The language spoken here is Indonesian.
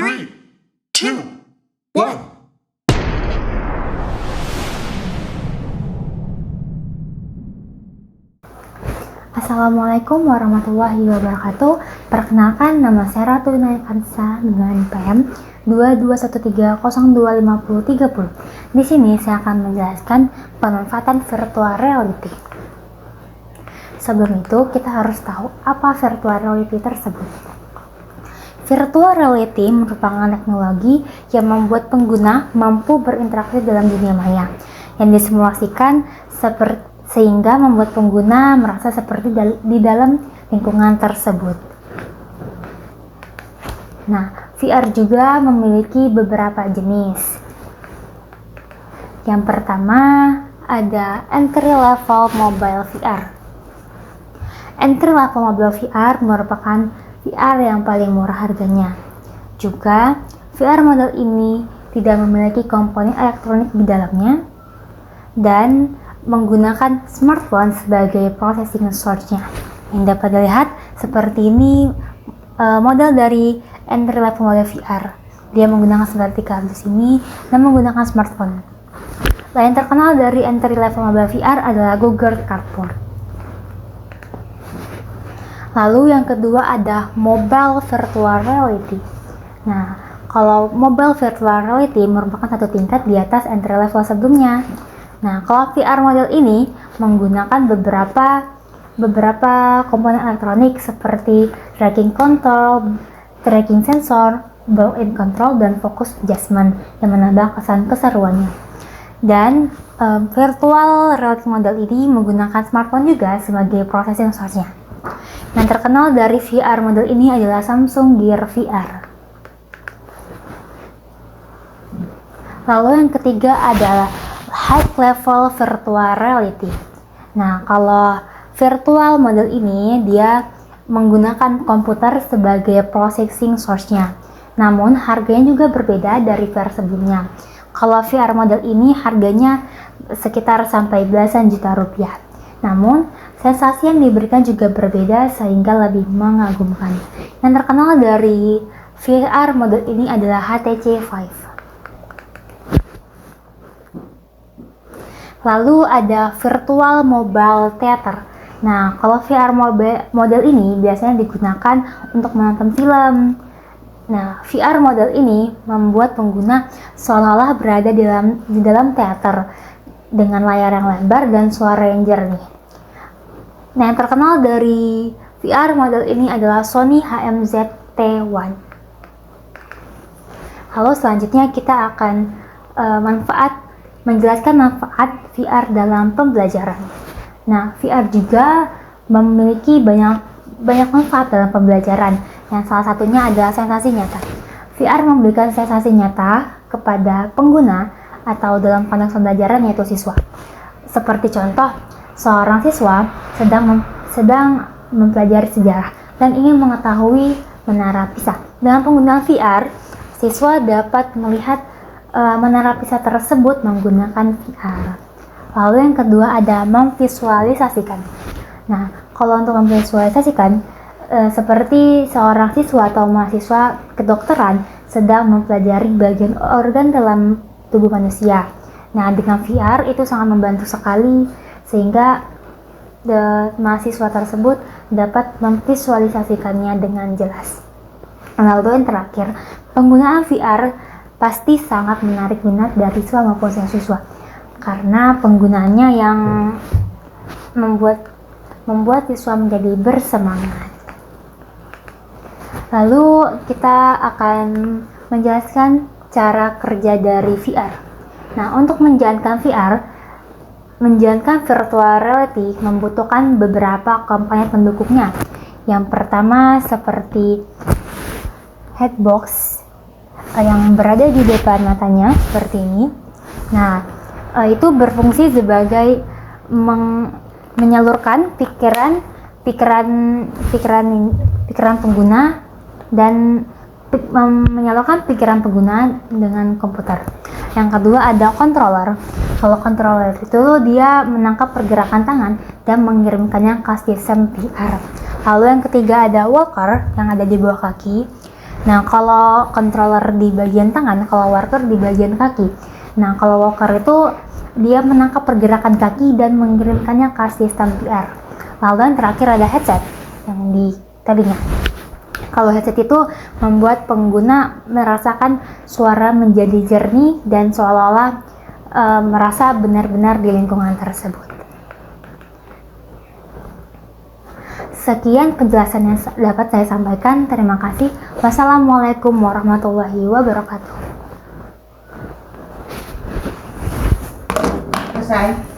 3, 2, 1. Assalamualaikum warahmatullahi wabarakatuh. Perkenalkan, nama saya Ratu Inaykansa dengan PM 2213025030. Di sini saya akan menjelaskan pemanfaatan virtual reality. Sebelum itu, kita harus tahu apa virtual reality tersebut. Virtual reality merupakan teknologi yang membuat pengguna mampu berinteraksi dalam dunia maya yang disimulasikan sehingga membuat pengguna merasa seperti di dalam lingkungan tersebut. Nah, VR juga memiliki beberapa jenis. Yang pertama ada entry level mobile VR. Entry level mobile VR merupakan VR yang paling murah harganya. Juga, VR model ini tidak memiliki komponen elektronik di dalamnya dan menggunakan smartphone sebagai processing source-nya. Yang dapat dilihat seperti ini model dari entry level mobile VR. Dia menggunakan seperti kardus ini dan menggunakan smartphone. Yang terkenal dari entry level mobile VR adalah Google Cardboard. Lalu yang kedua ada mobile virtual reality. Nah, kalau mobile virtual reality merupakan satu tingkat di atas entry level sebelumnya. Nah, kalau VR model ini menggunakan beberapa komponen elektronik seperti tracking control, tracking sensor, built-in control, dan focus adjustment yang menambah kesan keseruannya. Dan virtual reality model ini menggunakan smartphone juga sebagai processing source-nya. Yang terkenal dari VR model ini adalah Samsung Gear VR. Lalu yang ketiga adalah high level virtual reality. Nah, kalau virtual model ini dia menggunakan komputer sebagai processing source-nya. Namun harganya juga berbeda dari VR sebelumnya. Kalau VR model ini harganya sekitar sampai belasan juta rupiah. Namun sensasi yang diberikan juga berbeda sehingga lebih mengagumkan. Yang terkenal dari VR model ini adalah HTC Vive. Lalu ada virtual mobile theater. Nah, kalau VR model ini biasanya digunakan untuk menonton film. Nah, VR model ini membuat pengguna seolah-olah berada di dalam teater dengan layar yang lebar dan suara yang jernih. Nah, yang terkenal dari VR model ini adalah Sony HMZ-T1. Lalu selanjutnya kita akan menjelaskan manfaat VR dalam pembelajaran. Nah, VR juga memiliki banyak manfaat dalam pembelajaran. Yang salah satunya adalah sensasi nyata. VR memberikan sensasi nyata kepada pengguna atau dalam konteks pembelajaran yaitu siswa. Seperti contoh, seorang siswa sedang mempelajari sejarah dan ingin mengetahui Menara Pisa. Dengan penggunaan VR, siswa dapat melihat Menara Pisa tersebut menggunakan VR. Lalu yang kedua ada memvisualisasikan. Nah, kalau untuk memvisualisasikan, seperti seorang siswa atau mahasiswa kedokteran sedang mempelajari bagian organ dalam tubuh manusia. Nah, dengan VR itu sangat membantu sekali sehingga mahasiswa tersebut dapat memvisualisasikannya dengan jelas. Lalu yang terakhir, penggunaan VR pasti sangat menarik minat dari siswa maupun siswa karena penggunaannya yang membuat siswa menjadi bersemangat. Lalu kita akan menjelaskan cara kerja dari VR. Nah, untuk menjalankan virtual reality membutuhkan beberapa komponen pendukungnya. Yang pertama seperti headbox yang berada di depan matanya seperti ini. Nah, itu berfungsi sebagai menyalurkan pikiran pengguna dan menyalurkan pikiran pengguna dengan komputer. Yang kedua ada controller. Kalau controller itu dia menangkap pergerakan tangan dan mengirimkannya ke sistem VR. Lalu yang ketiga ada walker yang ada di bawah kaki. Nah, kalau controller di bagian tangan, kalau walker di bagian kaki. Nah, kalau walker itu dia menangkap pergerakan kaki dan mengirimkannya ke sistem VR. Lalu yang terakhir ada headset yang di tadinya. Kalau headset itu membuat pengguna merasakan suara menjadi jernih dan seolah-olah merasa benar-benar di lingkungan tersebut. Sekian penjelasan yang dapat saya sampaikan. Terima kasih. Wassalamualaikum warahmatullahi wabarakatuh. Selesai.